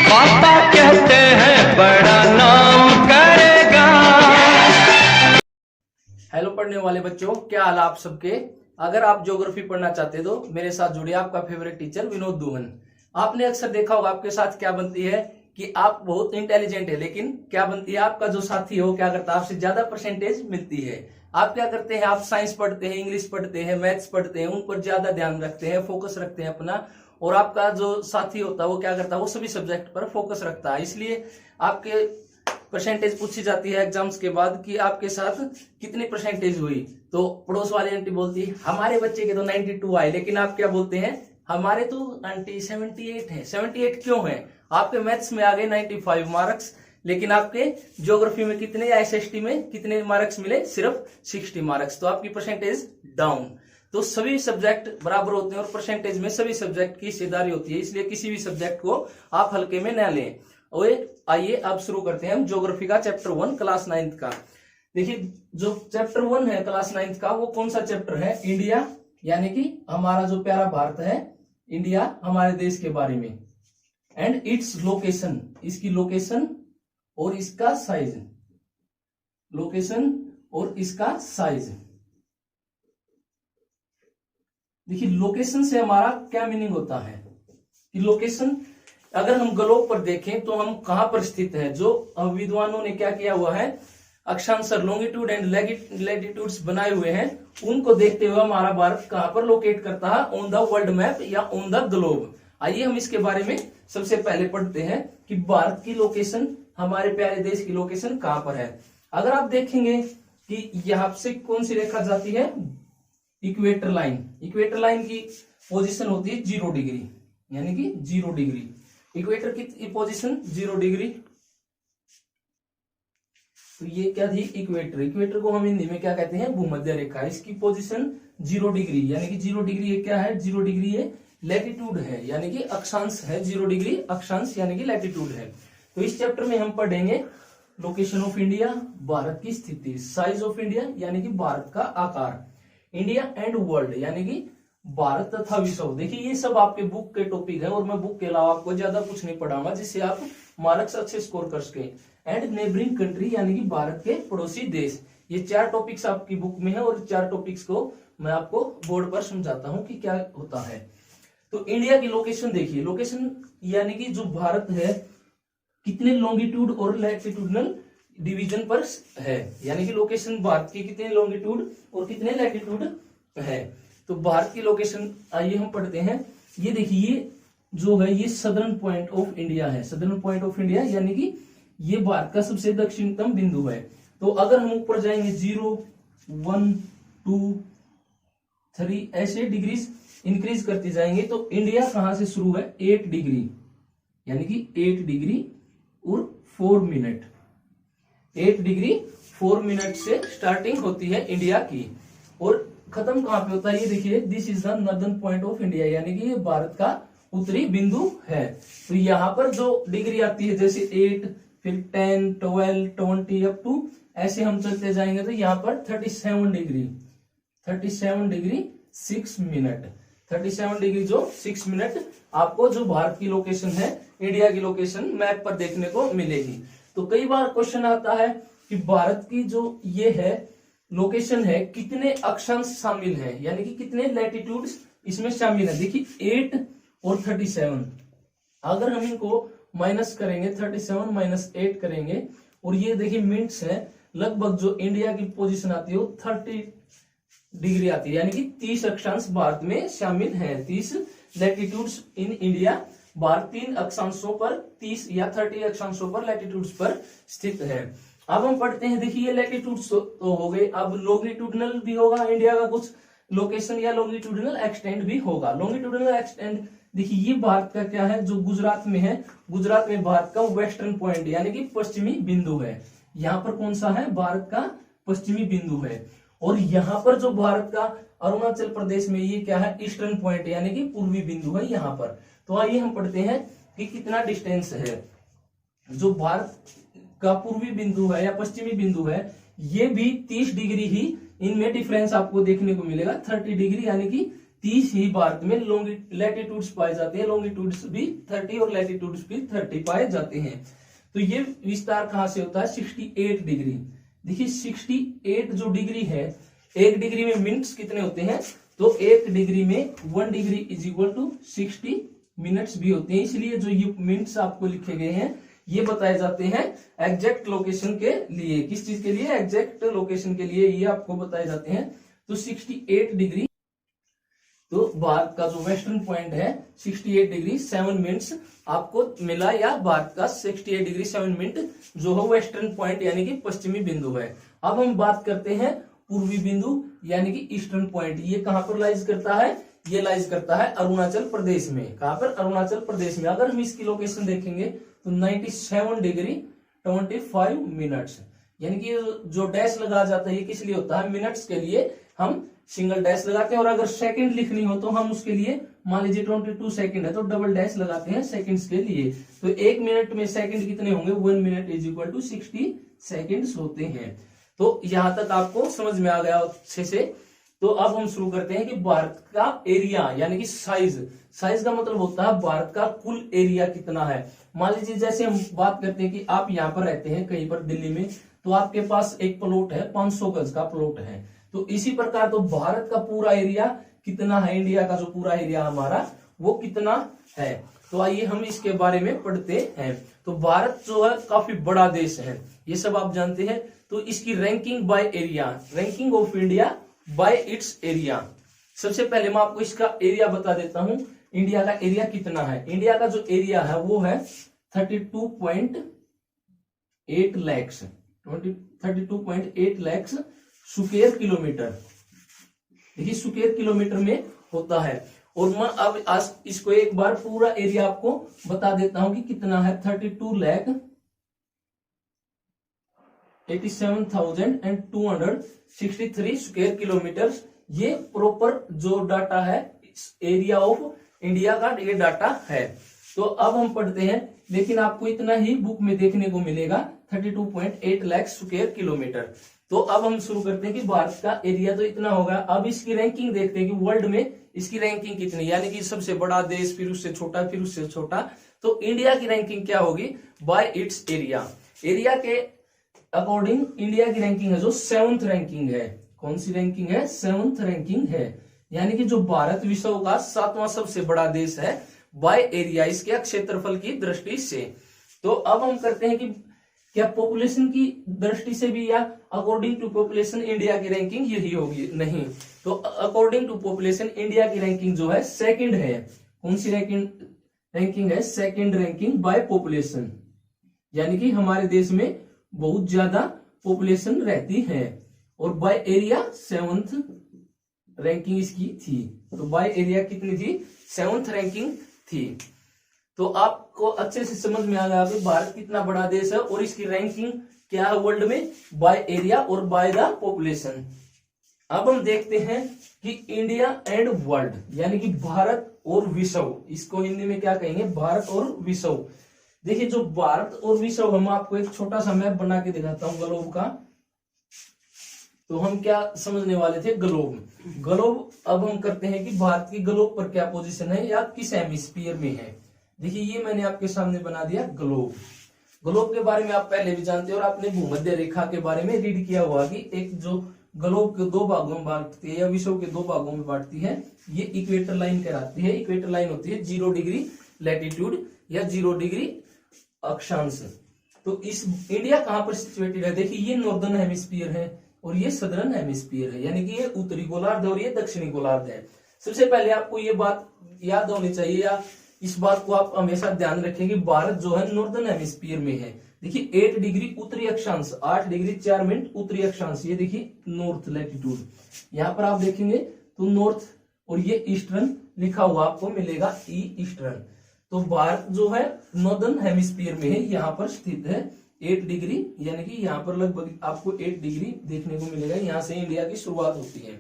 पापा कहते हैं बड़ा नाम करेगा। हेलो पढ़ने वाले बच्चों, क्या हाल आप सबके। अगर आप ज्योग्राफी पढ़ना चाहते हो तो मेरे साथ जुड़िए, आपका फेवरेट टीचर विनोद दुहन। आपने अक्सर देखा होगा आपके साथ क्या बनती है कि आप बहुत इंटेलिजेंट है, लेकिन क्या बनती है आपका जो साथी है वो क्या करता है, आपसे ज्यादा परसेंटेज मिलती है। आप क्या करते हैं, आप साइंस पढ़ते हैं, इंग्लिश पढ़ते हैं, मैथ्स पढ़ते हैं, उन पर ज्यादा ध्यान रखते हैं, फोकस रखते हैं अपना। और आपका जो साथी होता है वो क्या करता है, वो सभी सब्जेक्ट पर फोकस रखता है। इसलिए आपके परसेंटेज पूछी जाती है एग्जाम्स के बाद कि आपके साथ कितनी परसेंटेज हुई। तो पड़ोस वाली आंटी बोलती है हमारे बच्चे के तो 92 आए, लेकिन आप क्या बोलते हैं, हमारे तो आंटी 78 है। 78 क्यों है? आपके मैथ्स में आ गए 95 मार्क्स, लेकिन आपके ज्योग्राफी में कितने या एसएसटी में कितने मार्क्स मिले, सिर्फ 60 मार्क्स। तो आपकी परसेंटेज डाउन। तो सभी सब्जेक्ट बराबर होते हैं और परसेंटेज में सभी सब्जेक्ट की हिस्सेदारी होती है, इसलिए किसी भी सब्जेक्ट को आप हल्के में न लें। और आइए अब शुरू करते हैं हम ज्योग्राफी का चैप्टर 1 क्लास 9th का। देखिए जो चैप्टर 1 है क्लास 9th का, वो कौन सा चैप्टर है, इंडिया, यानी कि हमारा जो प्यारा भारत है, इंडिया हमारे देश के बारे में। एंड इट्स लोकेशन, इसकी लोकेशन और इसका साइज, लोकेशन और इसका साइज। देखिए लोकेशन से हमारा क्या मीनिंग होता है कि लोकेशन, अगर हम ग्लोब पर देखें तो हम कहां पर स्थित है। जो विद्वानों ने क्या किया हुआ है, अक्षांशर लॉन्गिट्यूड एंड लैटिट्यूड्स बनाए हुए हैं, उनको देखते हुए हमारा भारत कहां पर लोकेट करता है ऑन द वर्ल्ड मैप या ऑन द ग्लोब। आइए हम इसके बारे में सबसे पहले पढ़ते हैं कि भारत की लोकेशन, हमारे प्यारे देश की लोकेशन कहां पर है। अगर आप देखेंगे कि यहां से कौन सी रेखा जाती है, इक्वेटर लाइन। इक्वेटर लाइन की पोजीशन होती है 0 डिग्री, यानी कि 0 डिग्री। इक्वेटर की पोजीशन 0 डिग्री। तो ये क्या थी, इक्वेटर। इक्वेटर को हम हिंदी में क्या कहते हैं, भूमध्य रेखा। इसकी पोजीशन 0 डिग्री, यानी कि 0 डिग्री ये क्या है, 0 डिग्री ये लैटिट्यूड है, यानी कि अक्षांश है। 0 डिग्री अक्षांश यानी कि लैटिट्यूड है। तो इस चैप्टर में हम पढ़ेंगे लोकेशन ऑफ इंडिया, भारत की स्थिति, साइज ऑफ इंडिया यानी कि भारत का आकार, इंडिया एंड वर्ल्ड यानी कि भारत तथा विश्व। देखिए ये सब आपके बुक के टॉपिक है और मैं बुक के अलावा आपको ज्यादा कुछ नहीं पढ़ाऊंगा, जिससे आप मार्क्स अच्छे स्कोर कर सके। एंड नेबरिंग कंट्री यानी कि भारत के पड़ोसी देश। ये 4 टॉपिक्स आपकी बुक में है और 4 टॉपिक्स को मैं आपको बोर्ड पर समझाता हूं कि क्या होता है। तो इंडिया की लोकेशन देखिए, लोकेशन यानी कि जो भारत है कितने लॉन्गिट्यूड और लैटिट्यूडनल डिवीजन पर है, यानी कि लोकेशन भारत की कितने लॉन्गिट्यूड और कितने लैटिट्यूड है। तो भारत की लोकेशन आइए हम पढ़ते हैं। ये देखिए ये जो है ये सदर्न पॉइंट ऑफ इंडिया है। सदर्न पॉइंट ऑफ इंडिया यानी कि ये भारत का सबसे दक्षिणतम बिंदु है। तो अगर हम ऊपर जाएंगे 0, 1, 2, 3 ऐसे डिग्रीज इंक्रीज करते जाएंगे तो इंडिया कहां से शुरू है, 8 डिग्री, यानी कि 8 डिग्री और 4 मिनट। 8 डिग्री 4 मिनट से स्टार्टिंग होती है इंडिया की, और खत्म कहां पे होता है, ये देखिए this is the northern point of India, यानी कि ये भारत का उत्तरी बिंदु है। तो यहाँ पर जो डिग्री आती है जैसे 8, फिर 10, 12, 20 अप टू ऐसे हम चलते जाएंगे तो यहाँ पर 37 डिग्री, 37 डिग्री 6 मिनट, 37 डिग्री जो 6 मिनट आपको जो भारत की लोकेशन है, इंडिया की लोकेशन मैप पर देखने को मिलेगी। तो कई बार क्वेश्चन आता है कि भारत की जो ये है लोकेशन है, कितने अक्षांश शामिल है, यानी कि कितने लैटिट्यूड्स इसमें शामिल है। देखिए 8 और 37, अगर हम इनको माइनस करेंगे, 37 माइनस 8 करेंगे, और ये देखिए मिनट्स है, लगभग जो इंडिया की पोजीशन आती है वो 30 डिग्री आती है, यानी कि 30 अक्षांश भारत में शामिल है। 30 लैटिट्यूड्स इन इंडिया, भारत 3 अक्षांशों पर 30 या 30 अक्षांशों पर लैटिट्यूड्स पर स्थित है। अब हम पढ़ते हैं, देखिए ये लैटिट्यूड्स तो हो गए, अब लॉन्गिट्यूडनल भी होगा इंडिया का कुछ लोकेशन, या लॉन्गिट्यूडनल एक्सटेंड भी होगा। लॉन्गिट्यूडनल एक्सटेंड देखिए ये भारत का क्या है, जो गुजरात में है, गुजरात में भारत का वेस्टर्न पॉइंट यानी कि पश्चिमी बिंदु है। यहाँ पर कौन सा है, भारत का पश्चिमी बिंदु है। और यहाँ पर जो भारत का अरुणाचल प्रदेश में ये क्या है, ईस्टर्न पॉइंट यानी कि पूर्वी बिंदु है यहाँ पर। तो आइए हम पढ़ते हैं कि कितना डिस्टेंस है। जो भारत का पूर्वी बिंदु है या पश्चिमी बिंदु है, ये भी 30 डिग्री ही इनमें डिफरेंस आपको देखने को मिलेगा। 30 डिग्री यानी कि 30 ही भारत में लैटिट्यूड्स पाए जाते हैं, लॉन्गिट्यूड्स भी 30 और लैटिट्यूड्स भी 30 पाए जाते हैं। तो ये विस्तार कहां से होता है? 68 डिग्री। देखिए 68 जो डिग्री है, 1 डिग्री में मिनट्स कितने होते हैं? तो 1 डिग्री में 1 degree is equal to 60 minutes भी होते हैं। इसलिए जो ये मिनट्स आपको लिखे गए हैं ये बताए जाते हैं एग्जैक्ट लोकेशन के लिए। किस चीज के लिए? एग्जैक्ट लोकेशन के लिए ये आपको बताए जाते हैं। तो 68 डिग्री, तो भारत का जो वेस्टर्न पॉइंट है 68 डिग्री 7 मिनट्स आपको मिला, या भारत का 68 डिग्री 7 मिनट जो है वेस्टर्न पॉइंट यानी कि पश्चिमी बिंदु है। अब हम बात करते हैं पूर्वी बिंदु यानी कि ईस्टर्न पॉइंट। ये कहां पर लाइज करता है? ये लाइज करता है अरुणाचल प्रदेश में। कहां पर? अरुणाचल प्रदेश में। अगर हम इसकी लोकेशन देखेंगे तो 97 डिग्री 25 मिनट्स, यानी कि जो डैश लगा जाता है ये किस लिए होता है? मिनट्स के लिए हम सिंगल डैश लगाते हैं, और अगर सेकंड लिखनी हो तो हम उसके लिए मान लीजिए 22 सेकंड है तो डबल डैश लगाते हैं सेकंड्स के लिए। तो 1 मिनट में सेकंड कितने होंगे? 1 minute is equal to 60 seconds होते हैं। तो यहां तक आपको समझ में आ गया अच्छे से। तो अब हम शुरू करते हैं कि भारत का एरिया यानी कि साइज। साइज का मतलब होता है भारत का कुल एरिया कितना है। मान लीजिए जैसे हम बात करते हैं कि आप यहाँ पर रहते हैं कहीं पर दिल्ली में, तो आपके पास एक प्लॉट है 500 गज का प्लॉट है। तो इसी प्रकार तो भारत का पूरा एरिया कितना है, इंडिया का जो पूरा एरिया हमारा वो कितना है। तो आइए हम इसके बारे में पढ़ते हैं। तो भारत जो है काफी बड़ा देश है, ये सब आप जानते हैं। तो इसकी ranking by area, ranking of India by it's area. सबसे पहले मैं आपको इसका एरिया बता देता हूं, इंडिया का एरिया कितना है। इंडिया का जो एरिया है वो है 32.8 लैक्स, 32.8 लैक्स स्क्वायर किलोमीटर। देखिए स्क्वायर किलोमीटर में होता है। और मैं अब आज इसको एक बार पूरा एरिया आपको बता देता हूं कि कितना है। 32,87,263 स्क्वायर किलोमीटर। ये प्रॉपर जो डाटा है एरिया ऑफ इंडिया का ये डाटा है। तो अब हम पढ़ते हैं, लेकिन आपको इतना ही बुक में देखने को मिलेगा 32.8 लाख स्क्वायर किलोमीटर। तो अब हम शुरू करते हैं कि भारत का एरिया तो इतना होगा। अब इसकी रैंकिंग देखते हैं कि वर्ल्ड में इसकी रैंकिंग कितनी, यानी कि सबसे बड़ा देश, फिर उससे छोटा, फिर उससे छोटा। तो इंडिया की रैंकिंग क्या होगी? Bye it's area. एरिया के अकॉर्डिंग इंडिया की रैंकिंग है जो 7th रैंकिंग है। कौन सी रैंकिंग है? 7th रैंकिंग है। यानी कि जो भारत विश्व का 7वां सबसे बड़ा देश है बाय एरिया, इसके क्षेत्रफल की दृष्टि से। तो अब हम करते हैं कि क्या पॉपुलेशन की दृष्टि से भी या अकॉर्डिंग टू पॉपुलेशन इंडिया की रैंकिंग यही होगी? नहीं। तो अकॉर्डिंग टू पॉपुलेशन इंडिया की रैंकिंग जो है 2nd है। कौन सी रैंकिंग है? 2nd रैंकिंग बाय पॉपुलेशन, यानी कि हमारे देश में बहुत ज्यादा पॉपुलेशन रहती है। और बाय एरिया 7th रैंकिंग इसकी थी। तो बाय एरिया कितनी थी? 7th रैंकिंग थी। तो आपको अच्छे से समझ में आ गया कि भारत कितना बड़ा देश है और इसकी रैंकिंग क्या है वर्ल्ड में, बाय एरिया और बाय द पॉपुलेशन। अब हम देखते हैं कि इंडिया एंड वर्ल्ड, यानी कि भारत और विश्व, इसको हिंदी में क्या कहेंगे? भारत और विश्व। देखिए जो भारत और विश्व, हम आपको एक छोटा सा मैप बना के दिखाता हूं ग्लोब का। तो हम क्या समझने वाले थे? ग्लोब। अब हम करते हैं कि भारत की ग्लोब पर क्या पोजीशन है या किस हेमिस्फीयर में है। देखिए ये मैंने आपके सामने बना दिया ग्लोब। ग्लोब के बारे में आप पहले भी जानते हैं और आपने भूमध्य रेखा के बारे में रीड किया हुआ कि एक जो ग्लोब के 2 भागों में बांटती है या विश्व के 2 भागों में बांटती है, ये इक्वेटर लाइन कहलाती है। इक्वेटर लाइन होती है 0 डिग्री लैटिट्यूड या 0 डिग्री अक्षांश। तो इस इंडिया कहां पर सिचुएटेड है? देखिए ये नॉर्दर्न हेमिस्फीयर है और ये सदर्न हेमिस्फीयर है, यानी कि ये उत्तरी गोलार्ध है और ये दक्षिणी गोलार्ध है। सबसे पहले आपको ये बात याद होनी चाहिए या इस बात को आप हमेशा ध्यान रखें कि भारत जो है नॉर्दर्न हेमिस्फीयर में है। देखिए 8 डिग्री उत्तरी अक्षांश, 8 डिग्री 4 मिनट उत्तरी अक्षांश, ये देखिए नॉर्थ लैटिट्यूड। यहाँ पर आप देखेंगे तो नॉर्थ और ये ईस्टर्न लिखा हुआ आपको मिलेगा, ईस्टर्न। तो भारत जो है नॉर्दर्न हेमिस्फीयर में है, यहाँ पर स्थित है 8 डिग्री, यानी कि यहाँ पर लगभग आपको 8 डिग्री देखने को मिलेगा। यहाँ से इंडिया की शुरुआत होती है।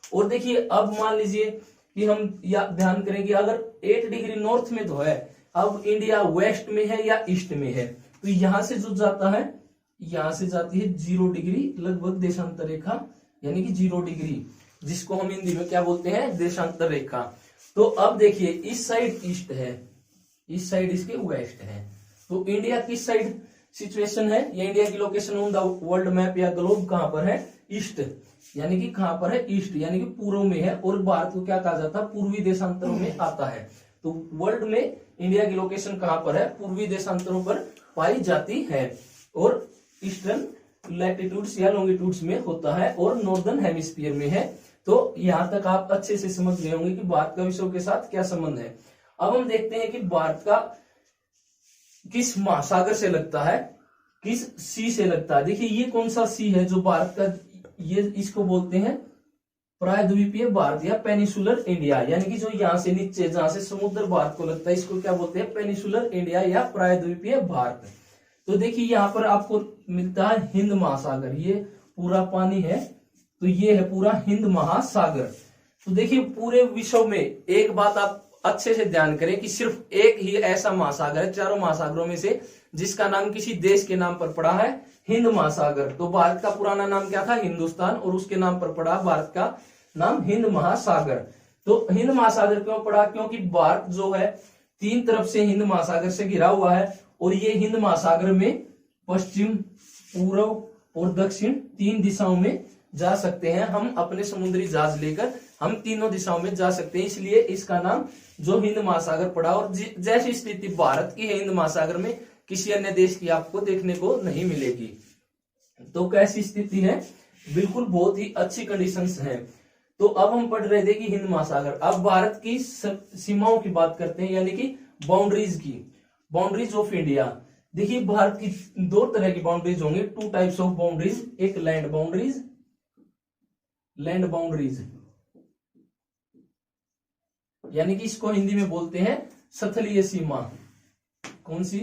और देखिए अब मान लीजिए कि हम ध्यान करें कि अगर 8 डिग्री नॉर्थ में तो है, अब इंडिया वेस्ट में है या ईस्ट में है, तो यहां से जो जाता है, यहां से जाती है 0 डिग्री लगभग देशांतर रेखा, यानी कि 0 डिग्री। जिसको हम हिंदी में क्या बोलते हैं, देशांतर रेखा। तो अब देखिए इस साइड ईस्ट है, इस साइड इसके वेस्ट है। तो इंडिया किस साइड सिचुएशन है, या इंडिया की location on the world map या ग्लोब कहां पर है, ईस्ट, यानी कि कहां पर है, ईस्ट, यानी कि पूर्व में है। और भारत को क्या कहा जाता है, पूर्वी देशांतरों में आता है। तो वर्ल्ड में इंडिया की लोकेशन कहां पर है, पूर्वी देशांतरों पर पाई जाती है, और ईस्टर्न लैटिट्यूड्स या लॉन्गिट्यूड्स में होता है, और नॉर्दर्न हेमिस्फीयर में है। तो यहां तक आप अच्छे से समझ गए होंगे कि भारत का विश्व के साथ क्या संबंध है। अब हम देखते हैं कि भारत का किस महासागर से लगता है, किस सी से लगता है। देखिए ये कौन सा सी है जो भारत का, ये इसको बोलते हैं प्रायद्वीपीय भारत या पेनिसुलर इंडिया, यानी कि जो यहाँ से नीचे जहां से समुद्र भारत को लगता है, इसको क्या बोलते हैं, पेनिसुलर इंडिया या प्रायद्वीपीय भारत। तो देखिए यहाँ पर आपको मिलता है हिंद महासागर, ये पूरा पानी है, तो ये है पूरा हिंद महासागर। तो देखिए पूरे विश्व में एक बात आप अच्छे से ध्यान करें कि सिर्फ एक ही ऐसा महासागर है चारों महासागरों में से जिसका नाम किसी देश के नाम पर पड़ा है, हिंद महासागर। तो भारत का पुराना नाम क्या था, हिंदुस्तान, और उसके नाम पर पड़ा भारत का नाम हिंद महासागर। तो हिंद महासागर क्यों पड़ा, क्योंकि भारत जो है 3 तरफ से हिंद महासागर से घिरा हुआ है, और ये हिंद महासागर में पश्चिम, पूर्व और दक्षिण 3 दिशाओं में जा सकते हैं। हम अपने समुद्री जहाज लेकर हम तीनों दिशाओं में जा सकते हैं, इसलिए इसका नाम जो हिंद महासागर पड़ा। और जैसी स्थिति भारत की है हिंद महासागर में, किसी अन्य देश की आपको देखने को नहीं मिलेगी। तो कैसी स्थिति है, बिल्कुल बहुत ही अच्छी कंडीशंस हैं। तो अब हम पढ़ रहे थे कि हिंद महासागर। अब भारत की सीमाओं की बात करते हैं, यानी कि बाउंड्रीज की, बाउंड्रीज ऑफ इंडिया। देखिए भारत की 2 तरह की बाउंड्रीज होंगी, 2 टाइप्स ऑफ बाउंड्रीज, एक लैंड बाउंड्रीज, लैंड बाउंड्रीज यानी कि इसको हिंदी में बोलते हैं स्थलीय सीमा। कौन सी,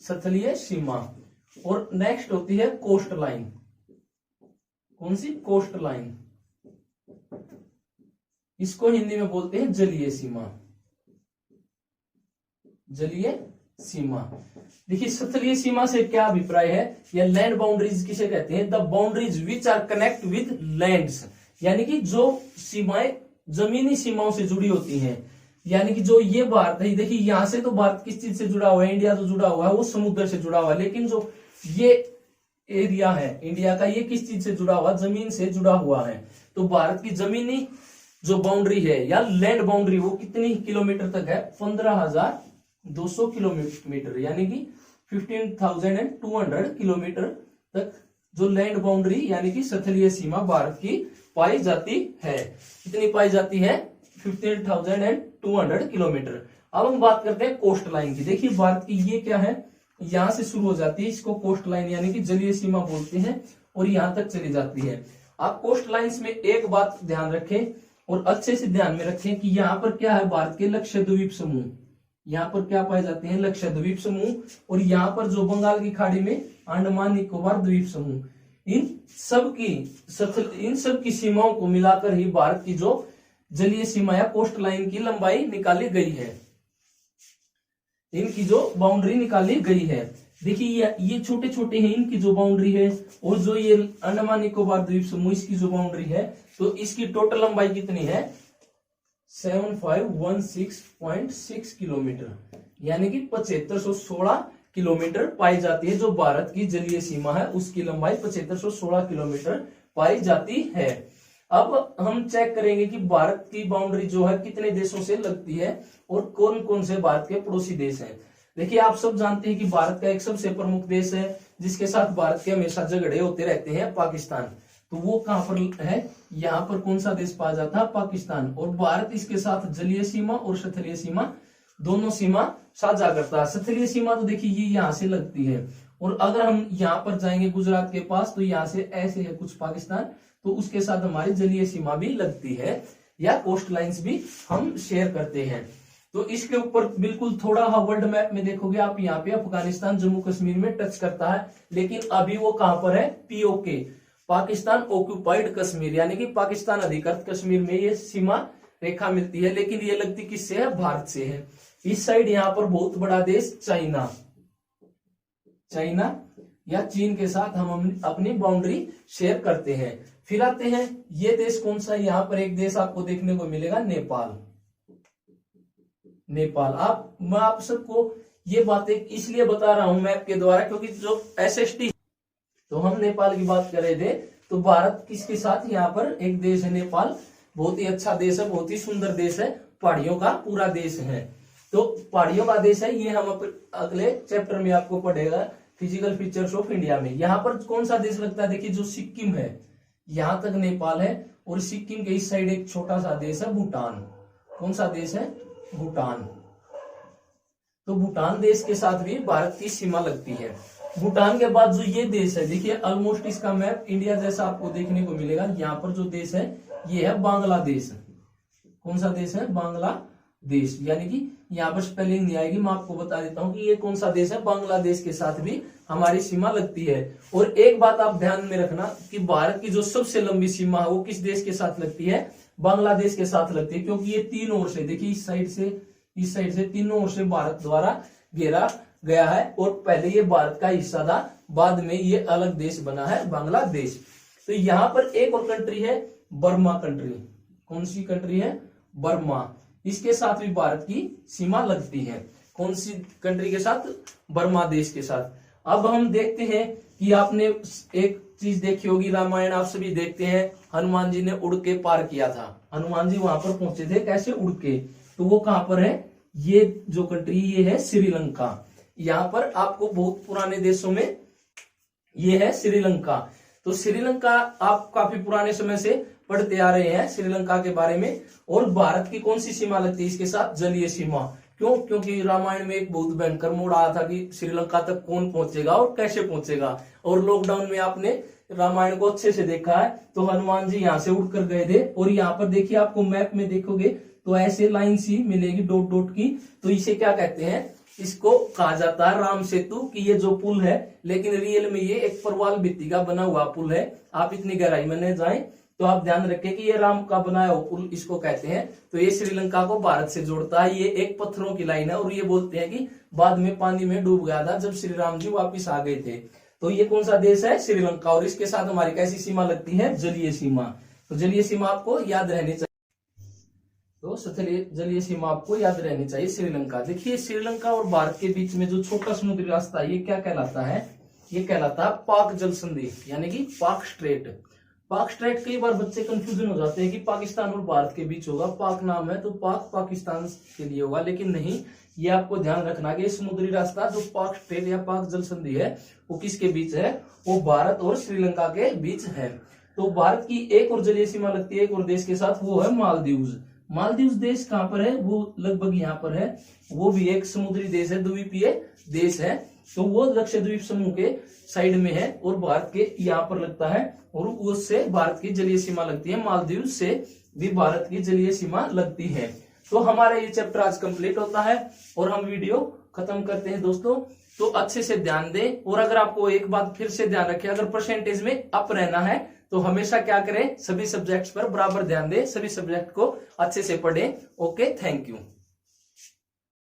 स्थलीय सीमा। और नेक्स्ट होती है कोस्ट लाइन। कौन सी, कोस्ट लाइन, इसको हिंदी में बोलते हैं जलीय सीमा, जलीय सीमा। देखिए स्थलीय सीमा से क्या अभिप्राय है, या लैंड बाउंड्रीज किसे कहते हैं, the boundaries which are connect with lands, यानी कि जो सीमाएं जमीनी सीमाओं से जुड़ी होती हैं। यानी कि जो ये भारत है, देखिए यहां से तो भारत किस चीज से जुड़ा हुआ है, इंडिया तो जुड़ा हुआ है वो समुद्र से जुड़ा हुआ है, लेकिन जो ये एरिया है इंडिया का, ये किस चीज से जुड़ा हुआ, जमीन से जुड़ा हुआ है। तो भारत की जमीनी जो बाउंड्री है या लैंड बाउंड्री, वो कितनी किलोमीटर तक है, 15,200 किलोमीटर, यानी कि 15,200 किलोमीटर तक जो लैंड बाउंड्री यानी कि स्थलीय सीमा भारत की पाई जाती है। कितनी पाई जाती है, 15,200 किलोमीटर। अब हम बात करते हैं कोस्ट लाइन की। देखिए भारत की ये क्या है, यहां से शुरू हो जाती है, इसको कोस्ट लाइन यानी कि जलीय सीमा बोलते हैं, और यहां तक चली जाती है। आप कोस्ट लाइंस में एक बात ध्यान रखें और अच्छे से ध्यान में रखें कि यहाँ पर क्या है, भारत के लक्षद्वीप समूह, यहाँ पर क्या पाए जाते हैं, लक्षद्वीप समूह, और यहाँ पर जो बंगाल की खाड़ी में अंडमान निकोबार द्वीप समूह, इन सब की सीमाओं को मिलाकर ही भारत की जो जलीय सीमा या कोस्ट लाइन की लंबाई निकाली गई है, इनकी जो बाउंड्री निकाली गई है। देखिए ये छोटे छोटे हैं, इनकी जो बाउंड्री है, और जो ये अंडमान निकोबार द्वीप समूह इसकी जो बाउंड्री है, तो इसकी टोटल लंबाई कितनी है, 7516.6 किलोमीटर, यानी कि 7516 किलोमीटर पाई जाती है। जो भारत की जलीय सीमा है उसकी लंबाई 7516 किलोमीटर पाई जाती है। अब हम चेक करेंगे कि भारत की बाउंड्री जो है कितने देशों से लगती है और कौन कौन से भारत के पड़ोसी देश हैं। देखिए आप सब जानते हैं कि भारत का एक सबसे प्रमुख देश है जिसके साथ भारत के हमेशा झगड़े होते रहते हैं, पाकिस्तान। तो वो कहां पर है, यहाँ पर कौन सा देश पाया जाता है, पाकिस्तान। और भारत इसके साथ जलीय सीमा और स्थलीय सीमा दोनों सीमा साझा करता है। स्थलीय सीमा तो देखिए ये यहाँ से लगती है, और अगर हम यहाँ पर जाएंगे गुजरात के पास, तो यहाँ से ऐसे है कुछ पाकिस्तान, तो उसके साथ हमारी जलीय सीमा भी लगती है, या कोस्ट लाइंस भी हम शेयर करते हैं। तो इसके ऊपर बिल्कुल थोड़ा वर्ल्ड मैप में देखोगे आप, यहाँ पे अफगानिस्तान जम्मू कश्मीर में टच करता है, लेकिन अभी वो कहां पर है, पीओके, पाकिस्तान ऑक्यूपाइड कश्मीर, यानी कि पाकिस्तान अधिकृत कश्मीर में ये सीमा रेखा मिलती है, लेकिन ये लगती किससे है, भारत से है। इस साइड यहाँ पर बहुत बड़ा देश चाइना, या चीन के साथ हम अपनी बाउंड्री शेयर करते हैं। फिर आते हैं, ये देश कौन सा है? यहाँ पर एक देश आपको देखने को मिलेगा, नेपाल। नेपाल। मैं आप सबको ये बातें इसलिए बता रहा हूं मैप के द्वारा, क्योंकि जो SST, तो हम नेपाल की बात कर रहे थे, तो भारत किसके साथ यहाँ पर एक देश है नेपाल। बहुत ही अच्छा देश है, बहुत ही सुंदर देश है, पहाड़ियों का पूरा देश है। तो पहाड़ियों का देश है, ये हम अगले चैप्टर में आपको पढ़ेगा, फिजिकल फीचर्स ऑफ इंडिया में। यहाँ पर कौन सा देश लगता है? देखिए, जो सिक्किम है, यहां तक नेपाल है, और सिक्किम के इस साइड एक छोटा सा देश है भूटान। कौन सा देश है? भूटान। तो भूटान देश के साथ भी भारत की सीमा लगती है। भूटान के बाद जो ये देश है, देखिए ऑलमोस्ट इसका मैप इंडिया जैसा आपको देखने को मिलेगा। यहाँ पर जो देश है ये है बांग्लादेश। कौन सा देश है? बांग्लादेश। यानी कि यहाँ पर स्पेलिंग नहीं आएगी, मैं आपको बता देता हूँ कि ये कौन सा देश है। बांग्लादेश के साथ भी हमारी सीमा लगती है। और एक बात आप ध्यान में रखना कि भारत की जो सबसे लंबी सीमा है वो किस देश के साथ लगती है? बांग्लादेश के साथ लगती है, क्योंकि ये तीन ओर से, देखिए इस साइड से तीनों ओर से भारत द्वारा घेरा गया है। और पहले ये भारत का हिस्सा था, बाद में ये अलग देश बना है, बांग्लादेश। तो यहाँ पर एक और कंट्री है, बर्मा कंट्री। कौन सी कंट्री है? बर्मा। इसके साथ भी भारत की सीमा लगती है। कौन सी कंट्री के साथ? बर्मा देश के साथ। अब हम देखते हैं कि आपने एक चीज देखी होगी, रामायण आप सभी देखते हैं, हनुमान जी ने उड़ के पार किया था। हनुमान जी वहां पर पहुंचे थे, कैसे? उड़ के। तो वो कहां पर है? ये जो कंट्री ये है श्रीलंका। यहाँ पर आपको बहुत पुराने देशों में ये है श्रीलंका। तो श्रीलंका आप काफी पुराने समय से पढ़ते आ रहे हैं श्रीलंका के बारे में। और भारत की कौन सी सीमा लगती है इसके साथ? जलीय सीमा। क्यों? क्योंकि रामायण में एक बहुत भयंकर मोड़ आया था कि श्रीलंका तक कौन पहुंचेगा और कैसे पहुंचेगा। और लॉकडाउन में आपने रामायण को अच्छे से देखा है। तो हनुमान जी यहाँ से उड़कर गए थे। और यहाँ पर देखिए, आपको मैप में देखोगे तो ऐसे लाइन सी मिलेगी डॉट डॉट की। तो इसे क्या कहते हैं? इसको कहा जाता है राम सेतु, कि ये जो पुल है, लेकिन रियल में ये एक परवाल भित्ति का बना हुआ पुल है। आप इतनी गहराई में न जाएं, तो आप ध्यान रखें कि ये राम का बनाया हुआ पुल इसको कहते हैं। तो ये श्रीलंका को भारत से जोड़ता है। ये एक पत्थरों की लाइन है। और ये बोलते हैं कि बाद में पानी में डूब गया था जब श्री राम जी वापिस आ गए थे। तो ये कौन सा देश है? श्रीलंका। और इसके साथ हमारी कैसी सीमा लगती है? जलीय सीमा। तो जलीय सीमा आपको याद रहनी चाहिए। तो जलीय सीमा आपको याद रहनी चाहिए, श्रीलंका। देखिए, श्रीलंका और भारत के बीच में जो छोटा समुद्री रास्ता है, ये क्या कहलाता है? ये कहलाता है पाक जल संधि, यानी कि पाक स्ट्रेट। पाक स्ट्रेट, कई बार बच्चे कंफ्यूजन हो जाते हैं कि पाकिस्तान और भारत के बीच होगा। पाक नाम है तो पाक पाकिस्तान के लिए होगा, लेकिन नहीं। ये आपको ध्यान रखना कि समुद्री रास्ता जो पाक स्ट्रेट या पाक जल संधि है वो किसके बीच है? वो भारत और श्रीलंका के बीच है। तो भारत की एक और जलीय सीमा लगती है एक और देश के साथ, वो है मालदीव्स। मालदीव देश कहां पर है? वो लगभग यहाँ पर है। वो भी एक समुद्री देश है, द्वीपीय देश है। तो वो लक्षद्वीप समूह के साइड में है और भारत के यहाँ पर लगता है। और उससे भारत की जलीय सीमा लगती है। मालदीव से भी भारत की जलीय सीमा लगती है। तो हमारा ये चैप्टर आज कंप्लीट होता है और हम वीडियो खत्म करते हैं दोस्तों। तो अच्छे से ध्यान दें। और अगर आपको एक बात फिर से ध्यान रखें, अगर परसेंटेज में अप रहना है तो हमेशा क्या करें? सभी सब्जेक्ट्स पर बराबर ध्यान दें, सभी सब्जेक्ट को अच्छे से पढ़ें। Okay, thank you.